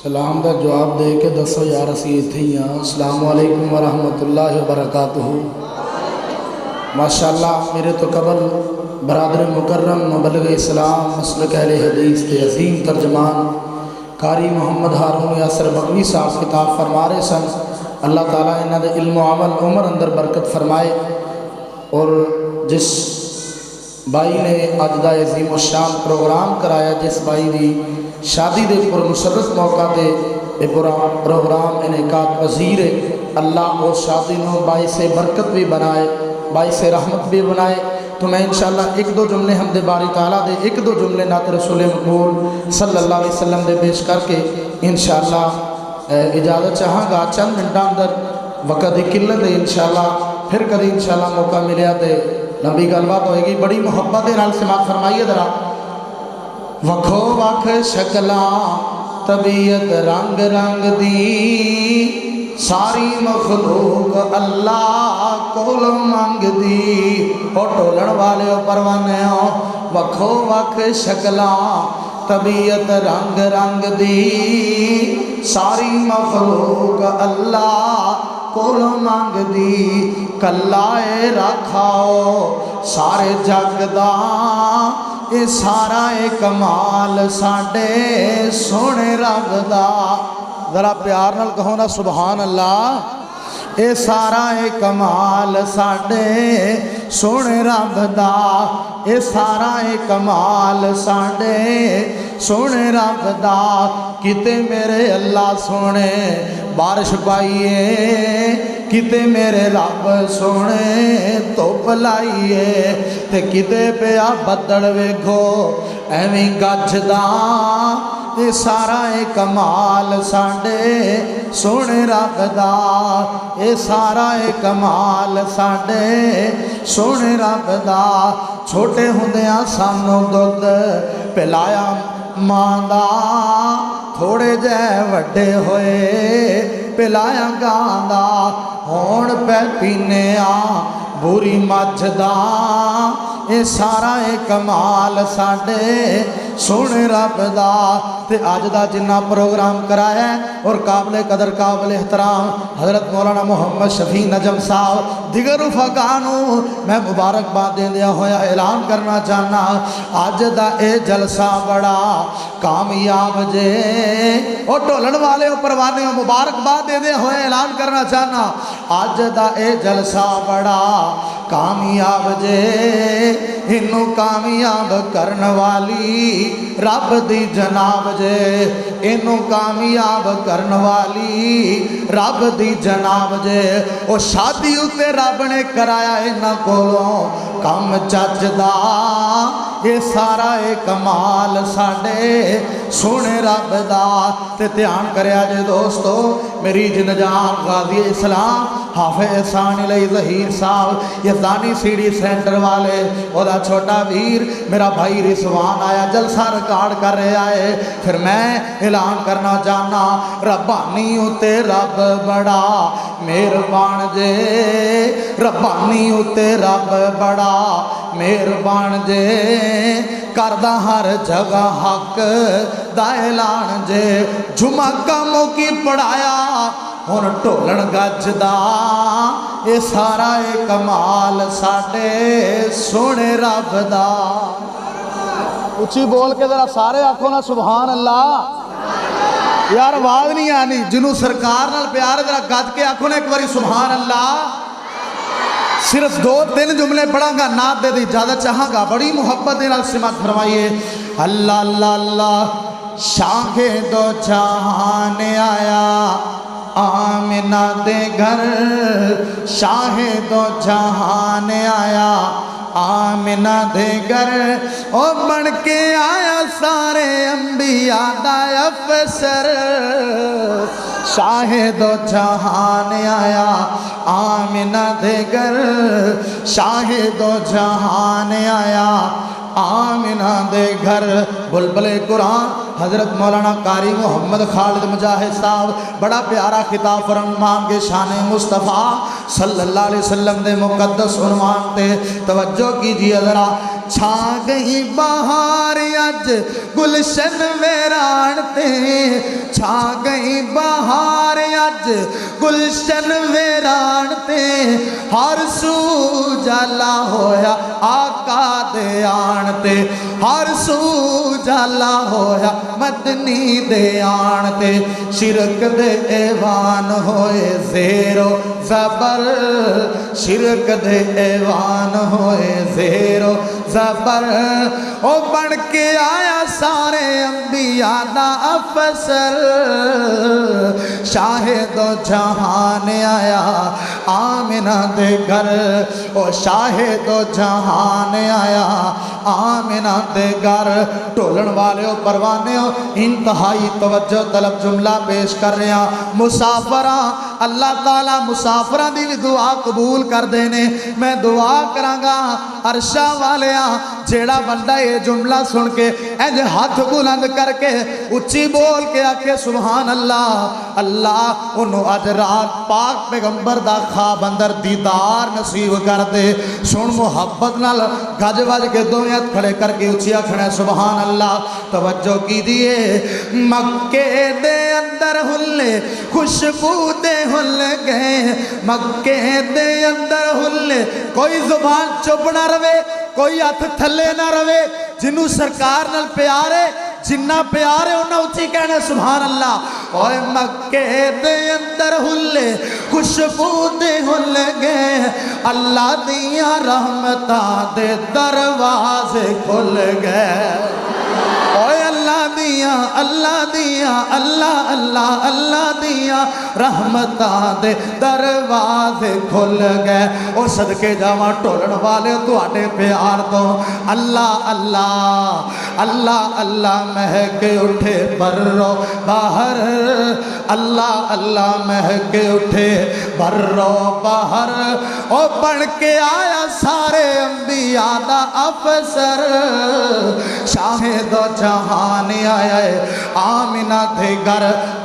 سلام دا جواب دے کے دسو یار اسی اتھے ہی ہاں۔ السلام علیکم ورحمۃ اللہ وبرکاتہ۔ ماشاءاللہ میرے تو قبل برادر مکرم مبلغ اسلام مسلک اہل حدیث کے عظیم ترجمان قاری محمد ہارون یاسر بغوی صاحب کتاب فرما رہے سن۔ اللہ تعالیٰ انہاں دے علم و عمل عمر اندر برکت فرمائے۔ اور جس بائی نے اج دا عظیم و شان پروگرام کرایا، جس بائی دی شادی دے پر مسرت موقع دے یہ پروگرام انعقاد پذیر ہے، اللہ وہ شادی نو باعث برکت بھی بنائے، باعث رحمت بھی بنائے۔ تو میں انشاءاللہ ایک دو جملے حمد باری تعالیٰ دے، ایک دو جملے نعت رسول مقبول صلی اللہ علیہ وسلم دے پیش کر کے انشاءاللہ اجازت چاہاں گا۔ چند منٹاں اندر وقت دی قلت ہے، انشاءاللہ پھر کدی انشاءاللہ موقع ملیا تے لمبی گل بات ہوئے گی۔ بڑی محبت نال سماعت فرمائیے ذرا۔ وکھو وکھ شکلاں طبیعت رنگ رنگ دی، ساری مخلوق اللہ کول منگ دی۔ او ٹولن والے او پروانے ہو، وکھو وکھ شکلاں طبیعت رنگ رنگ دی، ساری مخلوق اللہ کول منگ دی۔ کلائے رکھاؤ سارے جگ دا، اے سارا اے کمال ساڈے سونے رب دا۔ ذرا پیار نال کہو نا سبحان اللہ۔ اے سارا اے کمال ساڈے سونے رب دا، اے سارا اے کمال ساڈے سونے رب دا۔ کتے میرے اللہ سونے بارش پائیے، کتے میرے رب سونے دھوپ لائیے، تے کتے پیا بدڑ ویکھو ایویں گجدا۔ اے سارا اے کمال ساڈے سونے رب دا، اے سارا اے کمال ساڈے سونے رب دا۔ چھوٹے ہوندیاں سانوں دودھ پلایا ماں دا، تھوڑے جے وڈے ہوئے پلایا گاں دا۔ ہون پہ پینے آ بری مجھ دا، اے سارا اے کمال ساڈے سونے رب دا۔ تے آج دا جنہ پروگرام کرایا ہے اور قابل قدر قابل احترام حضرت مولانا محمد شفیع نجم صاحب دیگر رفقانوں میں مبارکباد دیا ہویا اعلان کرنا چاہنا، آج دا اے جلسہ بڑا کامیاب جے۔ اور ٹولن والے اور پروانے مبارکباد دیا ہویا اعلان کرنا چاہنا، آج دا اے جلسہ بڑا کامیاب جے۔ انہوں کامیاب کرن والی رب دی جناب جے، انہوں کامیاب کرن والی رب دی جناب جے۔ او شادی اتے رب نے کرایا انہاں کولوں کم چچدا، یہ سارا اے کمال ساڈے سونے رب دا۔ تے دھیان کریا جے دوستو، میری جن جان غازی اسلام حافظ احسان علی ظہیر صاحب یزدانی سی ڈی سینٹر والے، او دا چھوٹا ویر میرا بھائی رسوان آیا جلسہ ریکارڈ کر رہے آئے۔ پھر میں اعلان کرنا چاہنا، ربانی اتے رب بڑا مہربان جے، ربانی اتے رب بڑا مہربان جے، کردہ ہر جگہ حق دا اعلان جے۔ جمعہ کاموں کی پڑھایا ہن ٹولن گج دا، اے سارا اے کمال ساڈے سونے رب دا۔ اچھی بول کے ذرا سارے آنکھوں نا سبحان اللہ۔ یار آواز نہیں آنی، جنہوں سرکار نال پیار ذرا گج کے آنکھوں نے ایک باری سبحان اللہ۔ صرف دو تین جملے پڑھاں گا، نعت دے دی اجازت چاہاں گا، بڑی محبت نال سماعت فرمائیے۔ اللہ اللہ اللہ، شاہ دو جہان آیا آمنہ دے گھر، شاہ دو جہان آیا آمنہ دے گھر، او بن کے آیا سارے انبیاء دا افسر۔ شاہ دو جہان آیا آمنہ دے گھر، شاہ دو جہان آیا آمنہ دے گھر۔ بلبل قرآن حضرت مولانا قاری محمد خالد مجاہد صاحب بڑا پیارا خطاب فرمان کے شان مصطفیٰ صلی اللہ علیہ وسلم دے مقدس عنوان تے توجہ کیجئے ذرا۔ چھا گئی بہار اج گلشن ویران تے، چھا گئی بہار اج گلشن ویران تے ہر سو جالا ہویا آقا دے آن تے ہر سو جالا ہویا مدنی دے آن تے شرک دے ایوان ہوئے زیر و زبر شرک دے ایوان ہوئے زیر و زبر او بن کے آیا سارے انبیاء دا افسر شاہد و جہان آیا آمنہ دے گھر او شاہد و جہان آیا آمنہ دے گھر ٹولن والے و پروانے ہو انتہائی توجہ طلب جملہ پیش کر رہے ہیں مسافرہ اللہ تعالیٰ مسافرہ دی بھی دعا قبول کر دینے میں دعا کرانگا عرشہ والیاں جیڑا بندہ یہ جملہ سن کے اینج ہاتھ بلند کر کے اچھی بول کے آکے سبحان اللہ اللہ انہوں آج رات پاک پیغمبر دا خواب اندر دیدار نصیب کر دے سن محبت نال گج وج کے دویت کھڑے کر کے اچھی کھڑے سبحان اللہ توجہ کی دیئے مکے دے اندر ہلے خوشبو دے ہل گئے مکے دے اندر ہلے کوئی زبان چپ نہ روے کوئی ہاتھ تھلے نہ روے جنہوں سرکار نال پیارے جنہ پیارے انہوں اچھی کہنے سبحان اللہ اوہ مکے دے اندر ہلے خوشبو دے ہل گئے اللہ دیا رحمتہ دے دروازے کھل گئے اوہ اللہ دیا اللہ دیا اللہ اللہ اللہ دیا رحمتہ دے دروازے کھل گئے او صدقے جاواں ٹولن والے تو آٹے پیار تو اللہ اللہ اللہ اللہ مہک اٹھے برو باہر اللہ اللہ مہک اٹھے برو باہر او بڑھ کے آیا سارے انبیاء دا افسر شاہد و جہان آیا ہے آمنہ دے گھر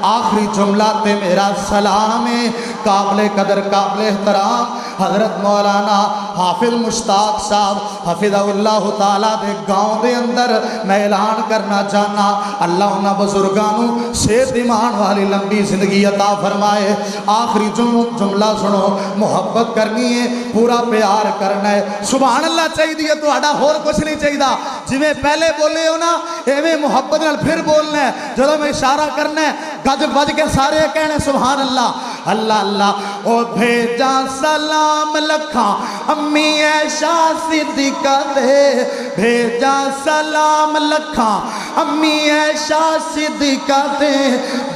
آخری جملہ تے میرا سلام ہے قابل قدر قابل احترام حضرت مولانا حافظ مشتاق صاحب حفظہ اللہ تعالیٰ دے گاؤں دے اندر میں اعلان کرنا چاہنا اللہ انہاں بزرگانوں صحت ایمان والی لمبی زندگی عطا فرمائے آخری جملہ سنو محبت کرنی ہے پورا پیار کرنا ہے سبحان اللہ چاہی دیا تو آڑا اور کچھ نہیں چاہی دا جی میں پہلے بولے ہو نا ایویں محبت نال پھر بولنا ہے جدو میں اشارہ کرنا ہے گج بج کے سارے کہنے سبحان اللہ اللہ اللہ او بھیجا سلام لکھاں امی عائشہ صدیقہ دے بھیجا سلام لکھاں امی عائشہ صدیقہ دے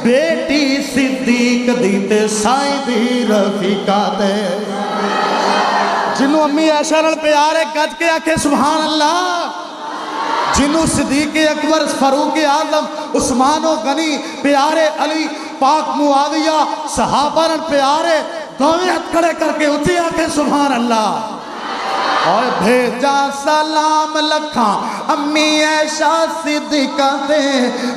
بیٹی صدیق دیتے سائیں دی رفیقہ دے جنہوں امی عائشہ نال پیارے گج کے آکھے سبحان اللہ جنہوں صدیق اکبر فاروق اعظم عثمان و غنی پیارے علی پاک معاویہ صحابہ پیارے دوئے ہاتھ کھڑے کر کے اٹھی آکے سبحان اللہ اور بھیجا سلام لکھاں امی عائشہ صدیقہ دے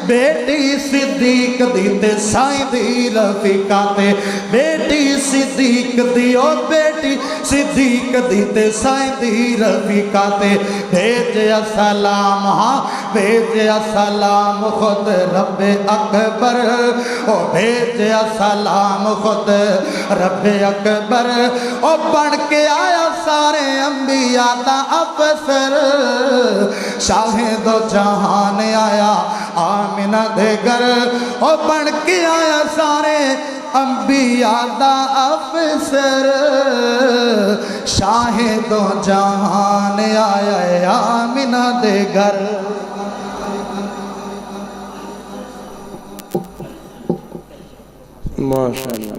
بیٹی صدیق دیتے سائیں دی رفیقہ دے بیٹی صدیق دی او بیٹی صدیق دیتے سائیں دی رفیقہ دے بھیجا سلام ہاں بھیجا سلام خود رب اکبر او بھیجا سلام خود رب اکبر او بڑھ کے آیا سارے انبیاء دا افسر شاہد و جہان آیا آمنہ دے گھر او بڑھ کے آیا سارے انبیاء دا افسر شاہد و جہان آیا آمنہ دے گھر ماشاءاللہ